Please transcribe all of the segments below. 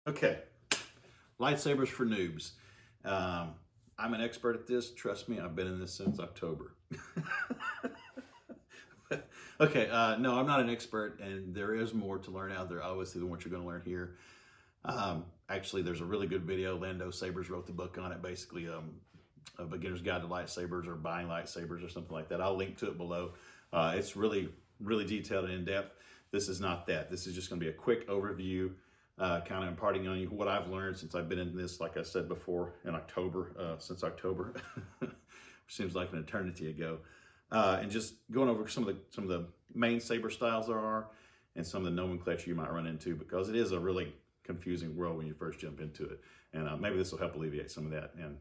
Okay, lightsabers for noobs. I'm an expert at this. Trust me, I've been in this since October. Okay, no, I'm not an expert, and there is more to learn out there, obviously, than what you're going to learn here. Actually, there's a really good video. Lando Sabers wrote the book on it, basically a beginner's guide to lightsabers or buying lightsabers or something like that. I'll link to it below. It's really, really detailed and in-depth. This is not that. This is just going to be a quick overview, kind of imparting on you what I've learned since I've been in this, like I said before, in October, since October. Seems like an eternity ago. And just going over some of the main saber styles there are and some of the nomenclature you might run into, because it is a really confusing world when you first jump into it. And maybe this will help alleviate some of that and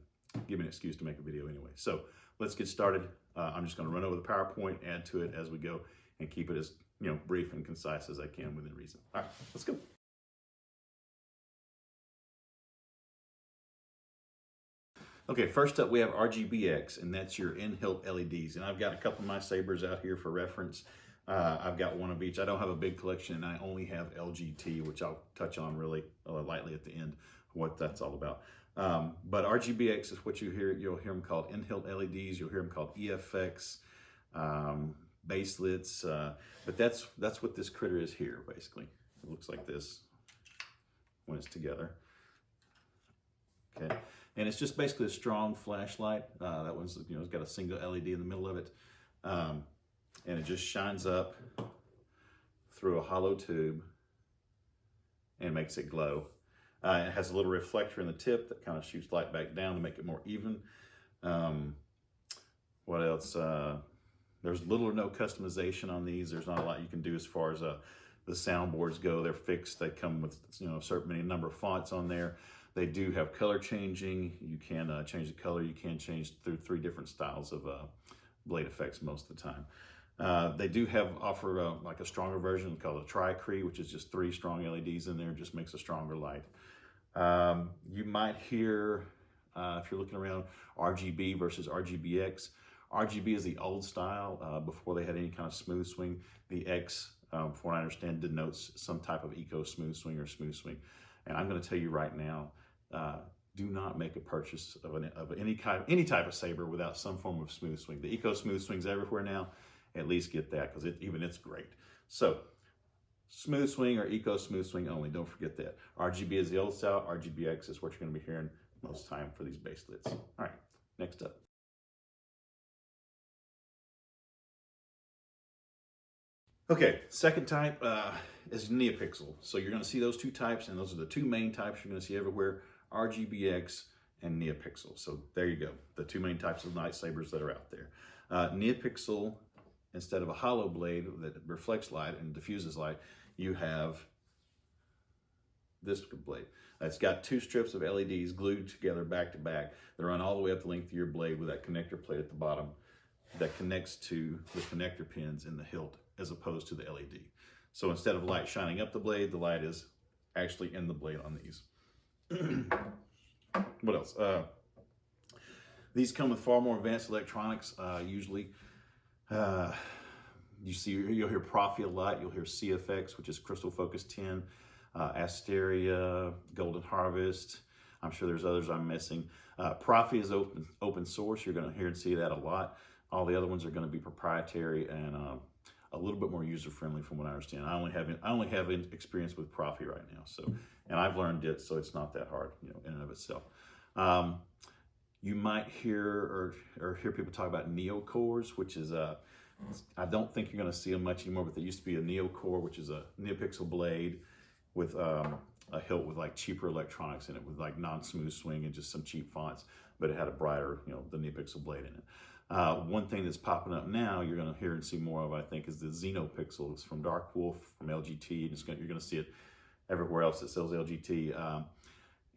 give me an excuse to make a video anyway. So let's get started. I'm just going to run over the PowerPoint, add to it as we go, and keep it as brief and concise as I can within reason. All right, let's go. Okay, first up we have RGBX, and that's your in-hilt LEDs. And I've got a couple of my sabers out here for reference. I've got one of each. I don't have a big collection, and I only have LGT, which I'll touch on really lightly at the end, what that's all about. But RGBX is what you'll hear them called in-hilt LEDs. You'll hear them called EFX, baselets. But that's what this critter is here, basically. It looks like this when it's together. Okay. And it's just basically a strong flashlight. That one's, it's got a single LED in the middle of it. And it just shines up through a hollow tube and makes it glow. It has a little reflector in the tip that kind of shoots light back down to make it more even. What else? There's little or no customization on these. There's not a lot you can do as far as the soundboards go. They're fixed. They come with a certain number of fonts on there. They do have color changing. You can change the color. You can change through 3 different styles of blade effects most of the time. They do offer like a stronger version called a Tri-Cree, which is just 3 strong LEDs in there. Just makes a stronger light. You might hear, if you're looking around, RGB versus RGBX. RGB is the old style before they had any kind of smooth swing. The X, from what I understand, denotes some type of eco smooth swing or smooth swing. And I'm going to tell you right now, do not make a purchase of any type of saber without some form of smooth swing. The eco smooth swing's everywhere now. At least get that, because it's great. So smooth swing or eco smooth swing only. Don't forget that. RGB is the old style. RGBX is what you're going to be hearing most time for these baselets. All right, next up. Okay, second type is neopixel. So you're going to see those 2 types, and those are the 2 main types you're going to see everywhere: RGBX and neopixel. So there you go, the 2 main types of lightsabers that are out there. Neopixel, instead of a hollow blade that reflects light and diffuses light, you have this blade. It's got 2 strips of LEDs glued together back to back. They run all the way up the length of your blade with that connector plate at the bottom that connects to the connector pins in the hilt, as opposed to the LED. So instead of light shining up the blade, the light is actually in the blade on these. What else? These come with far more advanced electronics, usually. You'll hear Profi a lot. You'll hear CFX, which is Crystal Focus 10, Asteria, Golden Harvest. I'm sure there's others I'm missing. Profi is open source. You're going to hear and see that a lot. All the other ones are going to be proprietary and a little bit more user-friendly, from what I understand. I only have experience with Profi right now, so, and I've learned it, so it's not that hard, in and of itself. You might hear or hear people talk about neo cores, which is I don't think you're going to see them much anymore, but there used to be a neo core, which is a neopixel blade with a hilt with like cheaper electronics in it, with like non-smooth swing and just some cheap fonts, but it had a brighter, the neopixel blade in it. One thing that's popping up now, you're going to hear and see more of, I think, is the Xenopixel. It's from Dark Wolf, from LGT. You're going to see it everywhere else that sells LGT.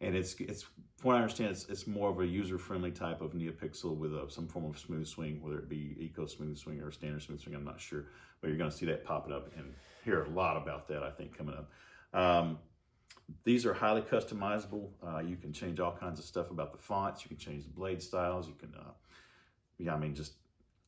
And it's from what I understand, it's more of a user-friendly type of neopixel with some form of smooth swing, whether it be eco smooth swing or standard smooth swing. I'm not sure, but you're going to see that popping up and hear a lot about that, I think, coming up. These are highly customizable. You can change all kinds of stuff about the fonts. You can change the blade styles. You can, just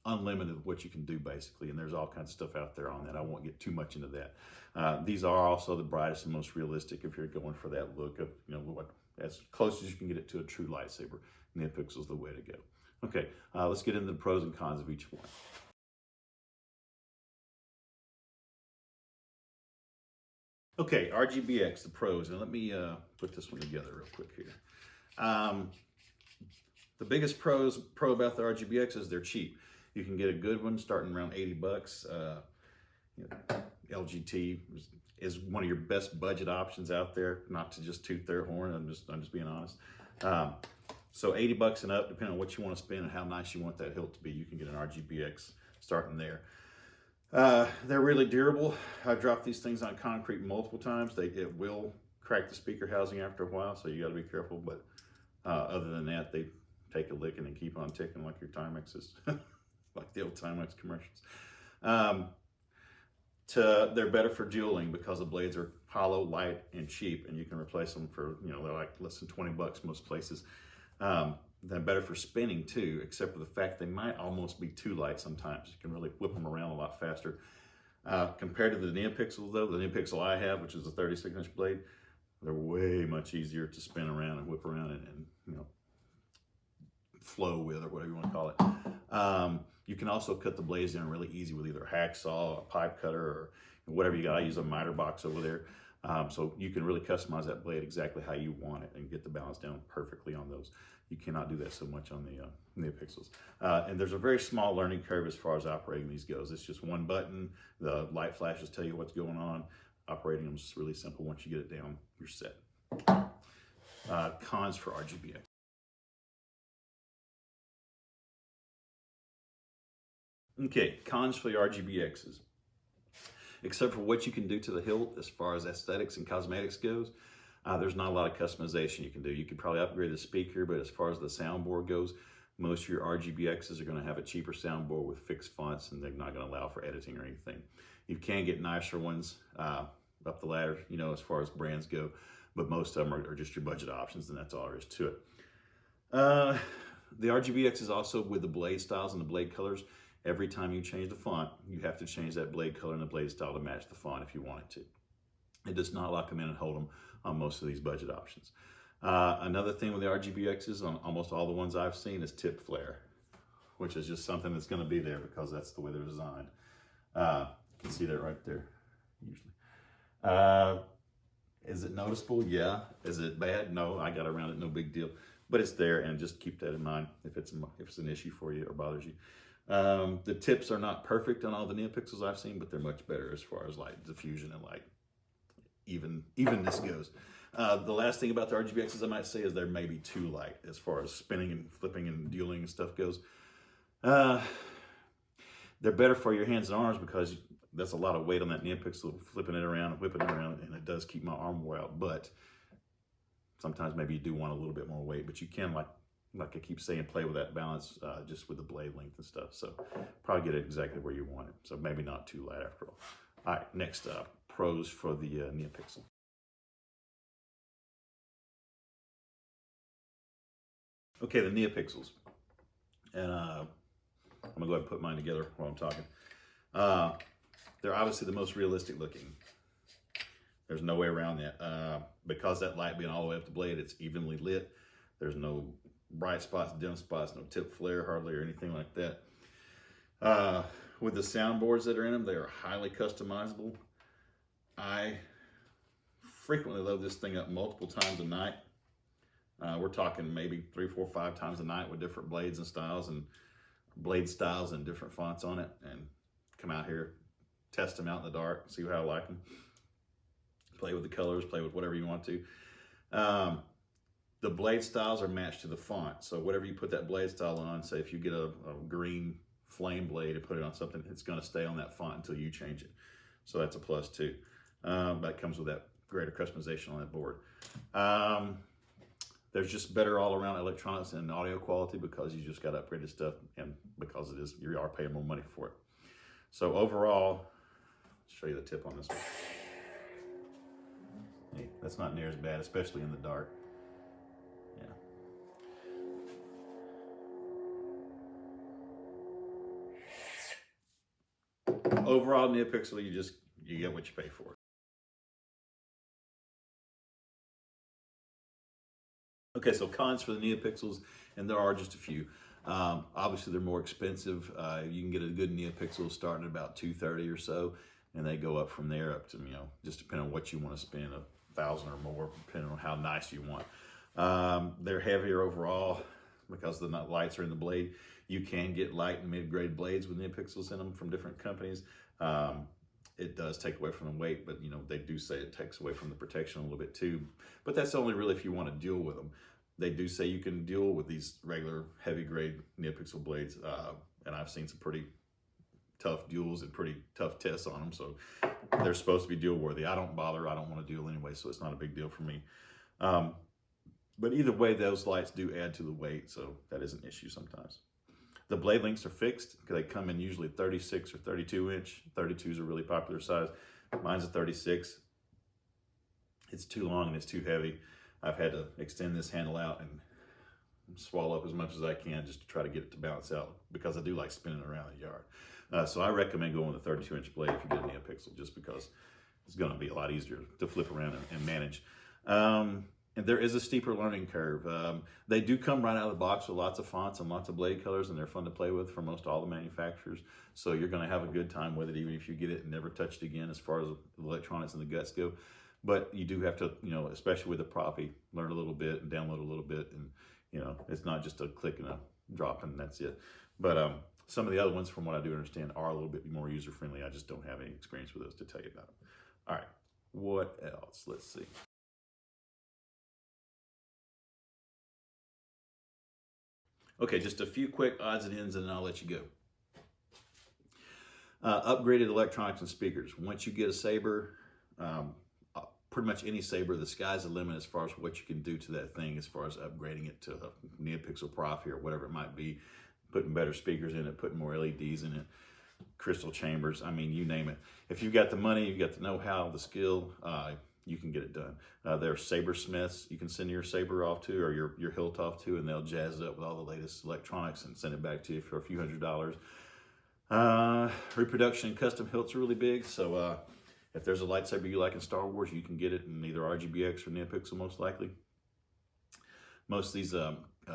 unlimited what you can do basically, and there's all kinds of stuff out there on that. I won't get too much into that. These are also the brightest and most realistic if you're going for that look of, you know, what, as close as you can get it to a true lightsaber. NeoPixel is the way to go. Okay, let's get into the pros and cons of each one. Okay, RGBX, the pros, and let me put this one together real quick here. The biggest pro about the RGBX is they're cheap. You can get a good one starting around 80 bucks. You know, LGT is one of your best budget options out there, not to just toot their horn, I'm just being honest. So 80 bucks and up, depending on what you want to spend and how nice you want that hilt to be, you can get an RGBX starting there. They're really durable. I've dropped these things on concrete multiple times. It will crack the speaker housing after a while, so you got to be careful. But other than that, they take a licking and keep on ticking like your Timexes, like the old Timex commercials. They're better for dueling because the blades are hollow, light, and cheap, and you can replace them for, you know, they're like less than 20 bucks most places. They're better for spinning too, except for the fact they might almost be too light sometimes. You can really whip them around a lot faster. Compared to the NeoPixel though, the NeoPixel I have, which is a 36-inch blade, they're way much easier to spin around and whip around and you know, flow with, or whatever you want to call it. You can also cut the blades down really easy with either a hacksaw, a pipe cutter, or whatever you got. I use a miter box over there. So you can really customize that blade exactly how you want it and get the balance down perfectly on those. You cannot do that so much on the NeoPixels. And there's a very small learning curve as far as operating these goes. It's just one button. The light flashes tell you what's going on. Operating them is just really simple. Once you get it down, you're set. Cons for RGBX. Okay, cons for the RGBXs. Except for what you can do to the hilt as far as aesthetics and cosmetics goes, there's not a lot of customization you can do. You could probably upgrade the speaker, but as far as the soundboard goes, most of your RGBXs are going to have a cheaper soundboard with fixed fonts, and they're not going to allow for editing or anything. You can get nicer ones up the ladder, you know, as far as brands go, but most of them are just your budget options, and that's all there is to it. The RGBX is also with the blade styles and the blade colors. Every time you change the font, you have to change that blade color and the blade style to match the font if you want it to. It does not lock them in and hold them on most of these budget options. Another thing with the RGBXs, on almost all the ones I've seen, is tip flare, which is just something that's going to be there because that's the way they're designed. You can see that right there, usually. Is it noticeable? Yeah. Is it bad? No, I got around it, no big deal. But it's there, and just keep that in mind if it's an issue for you or bothers you. The tips are not perfect on all the NeoPixels I've seen, but they're much better as far as light diffusion and light evenness goes. The last thing about the RGBXs I might say is they're maybe too light as far as spinning and flipping and dueling and stuff goes. They're better for your hands and arms because that's a lot of weight on that NeoPixel, flipping it around and whipping it around, and it does keep my arm wore out. But sometimes maybe you do want a little bit more weight, but you can, like I keep saying, play with that balance just with the blade length and stuff. So probably get it exactly where you want it. So maybe not too light after all. All right, next up, pros for the NeoPixel. Okay, the NeoPixels. And I'm gonna go ahead and put mine together while I'm talking. They're obviously the most realistic looking. There's no way around that. Because that light being all the way up the blade, it's evenly lit. There's no bright spots, dim spots, no tip flare hardly or anything like that. With the soundboards that are in them, they are highly customizable. I frequently load this thing up multiple times a night. We're talking maybe 3, 4, 5 times a night with different blades and styles and blade styles and different fonts on it, and come out here, test them out in the dark, see how I like them. Play with the colors, play with whatever you want to. The blade styles are matched to the font. So whatever you put that blade style on, say if you get a green flame blade and put it on something, it's gonna stay on that font until you change it. So that's a plus too. That comes with that greater customization on that board. There's just better all around electronics and audio quality because you just got upgraded stuff, and because you are paying more money for it. So overall, let's show you the tip on this one. Hey, that's not near as bad, especially in the dark. Yeah. overall neopixel, you get what you pay for. Okay, so cons for the neopixels, and there are just a few. Obviously, they're more expensive. You can get a good neopixel starting at about $230 or so, and they go up from there up to, just depending on what you want to spend, $1,000 or more, depending on how nice you want. They're heavier overall because the lights are in the blade. You can get light and mid-grade blades with neopixels in them from different companies. It does take away from the weight, but they do say it takes away from the protection a little bit too. But that's only really if you want to deal with them. They do say you can deal with these regular heavy grade neopixel blades, and I've seen some pretty tough duels and pretty tough tests on them, so they're supposed to be deal worthy. I don't bother. I don't want to deal anyway, so it's not a big deal for me. But either way, those lights do add to the weight, so that is an issue sometimes. The blade lengths are fixed. They come in usually 36 or 32 inch. 32 is a really popular size. Mine's a 36. It's too long and it's too heavy. I've had to extend this handle out and swallow up as much as I can just to try to get it to balance out, because I do like spinning around the yard. So I recommend going with a 32 inch blade if you get a neopixel, just because it's going to be a lot easier to flip around and manage. And there is a steeper learning curve. They do come right out of the box with lots of fonts and lots of blade colors, and they're fun to play with for most all the manufacturers. So you're going to have a good time with it, even if you get it and never touch it again as far as the electronics and the guts go. But you do have to, especially with the Profi, learn a little bit and download a little bit. And, it's not just a click and a drop and that's it. But some of the other ones, from what I do understand, are a little bit more user-friendly. I just don't have any experience with those to tell you about them. All right, what else? Let's see. Okay, just a few quick odds and ends and then I'll let you go. Upgraded electronics and speakers. Once you get a Saber, pretty much any Saber, the sky's the limit as far as what you can do to that thing, as far as upgrading it to a neopixel Profi or whatever it might be, putting better speakers in it, putting more LEDs in it, crystal chambers, I mean, you name it. If you've got the money, you've got the know-how, the skill, you can get it done. There are Saber smiths you can send your Saber off to, or your hilt off to, and they'll jazz it up with all the latest electronics and send it back to you for a few $100s. Reproduction and custom hilts are really big, so if there's a lightsaber you like in Star Wars, you can get it in either RGBX or neopixel, most likely. Most of these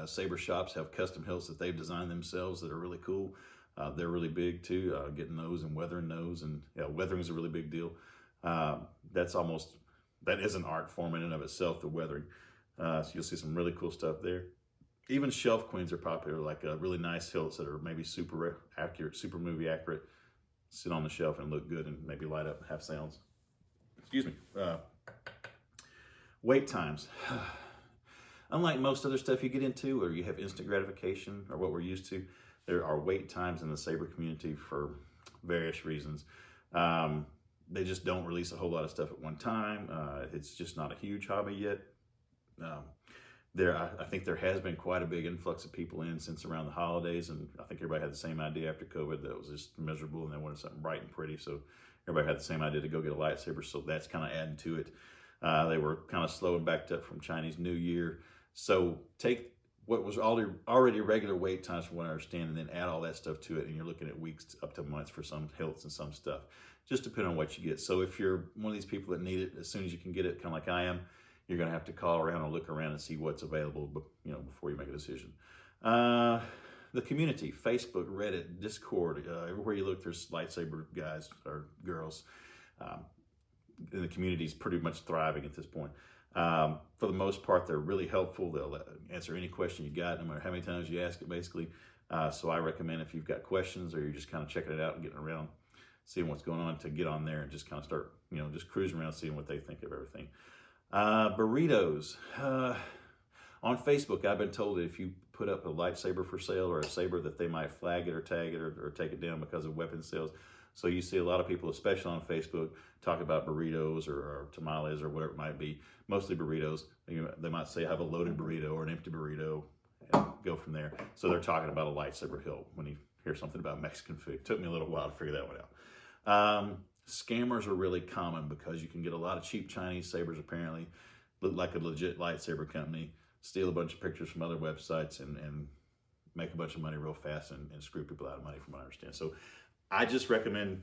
Saber shops have custom hilts that they've designed themselves that are really cool. They're really big too, getting those and weathering those, and weathering is a really big deal. That is an art form in and of itself, the weathering. So you'll see some really cool stuff there. Even shelf queens are popular, like really nice hilts that are maybe super accurate, super movie accurate. Sit on the shelf and look good and maybe light up and have sounds. Excuse me. Wait times. Unlike most other stuff you get into, or you have instant gratification, or what we're used to, there are wait times in the Saber community for various reasons. They just don't release a whole lot of stuff at one time. It's just not a huge hobby yet. I think there has been quite a big influx of people in since around the holidays, and I think everybody had the same idea after COVID that it was just miserable and they wanted something bright and pretty, so everybody had the same idea to go get a lightsaber, so that's kind of adding to it. They were kind of slow and backed up from Chinese New Year, so take what was already regular wait times from what I understand, and then add all that stuff to it, and you're looking at weeks up to months for some hilts and some stuff, just depending on what you get. So if you're one of these people that need it as soon as you can get it, kind of like I am, you're going to have to call around or look around and see what's available, before you make a decision. The community, Facebook, Reddit, Discord, everywhere you look, there's lightsaber guys or girls. And the community is pretty much thriving at this point. For the most part, they're really helpful. They'll answer any question you got, no matter how many times you ask it, basically. So I recommend, if you've got questions or you're just kind of checking it out and getting around, seeing what's going on, to get on there and just kind of start, just cruising around, seeing what they think of everything. Burritos. On Facebook, I've been told that if you put up a lightsaber for sale or a saber, that they might flag it or tag it or take it down because of weapon sales. So you see a lot of people, especially on Facebook, talk about burritos or tamales or whatever it might be. Mostly burritos. They might say, I have a loaded burrito or an empty burrito, and go from there. So they're talking about a lightsaber hilt when you hear something about Mexican food. It took me a little while to figure that one out. Scammers are really common because you can get a lot of cheap Chinese sabers, apparently, look like a legit lightsaber company, steal a bunch of pictures from other websites and make a bunch of money real fast and screw people out of money, from what I understand. So I just recommend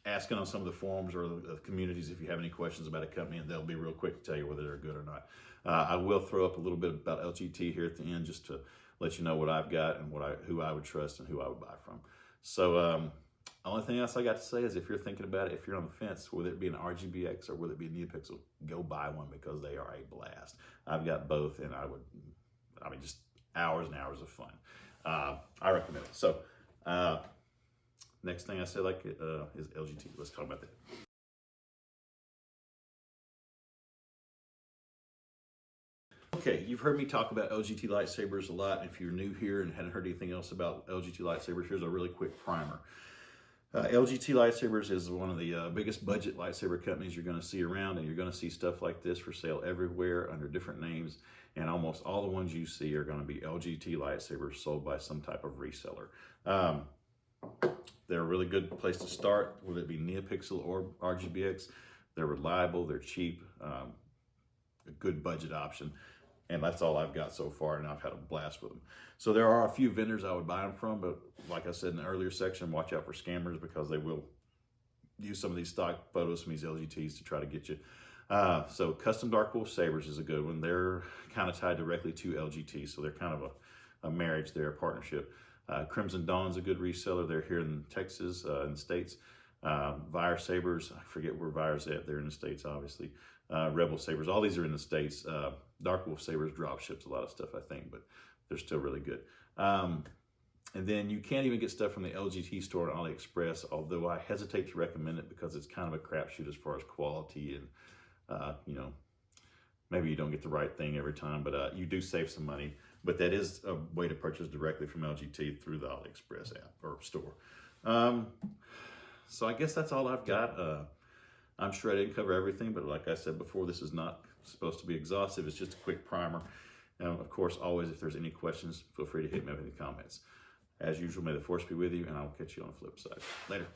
asking on some of the forums or the communities if you have any questions about a company, and they'll be real quick to tell you whether they're good or not. I will throw up a little bit about LGT here at the end just to let you know what I've got and who I would trust and who I would buy from. So only thing else I got to say is if you're thinking about it, if you're on the fence, whether it be an RGBX or whether it be a neopixel, go buy one because they are a blast. I've got both, and just hours and hours of fun. I recommend it. So next thing I say is LGT. Let's talk about that. Okay, you've heard me talk about LGT lightsabers a lot. If you're new here and hadn't heard anything else about LGT lightsabers, here's a really quick primer. LGT Lightsabers is one of the biggest budget lightsaber companies you're going to see around, and you're going to see stuff like this for sale everywhere under different names, and almost all the ones you see are going to be LGT lightsabers sold by some type of reseller. They're a really good place to start, whether it be neopixel or RGBX. They're reliable, they're cheap, a good budget option. And that's all I've got so far, and I've had a blast with them. So there are a few vendors I would buy them from, but like I said in the earlier section, watch out for scammers because they will use some of these stock photos from these LGTs to try to get you. So Custom Dark Wolf Sabers is a good one. They're kind of tied directly to LGT, so they're kind of a marriage there, a partnership. Crimson Dawn's a good reseller. They're here in Texas, in the States. Vire Sabers, I forget where Vire's at. They're in the States, obviously. Rebel Sabers, all these are in the States. Dark Wolf Sabers drop ships a lot of stuff, I think, but they're still really good. And then you can't even get stuff from the LGT store on AliExpress, although I hesitate to recommend it because it's kind of a crapshoot as far as quality and, maybe you don't get the right thing every time, but you do save some money. But that is a way to purchase directly from LGT through the AliExpress app or store. So I guess that's all I've got. I'm sure I didn't cover everything, but like I said before, this is not supposed to be exhaustive. It's just a quick primer. And of course, always, if there's any questions, feel free to hit me up in the comments. As usual, may the force be with you, and I will catch you on the flip side. Later.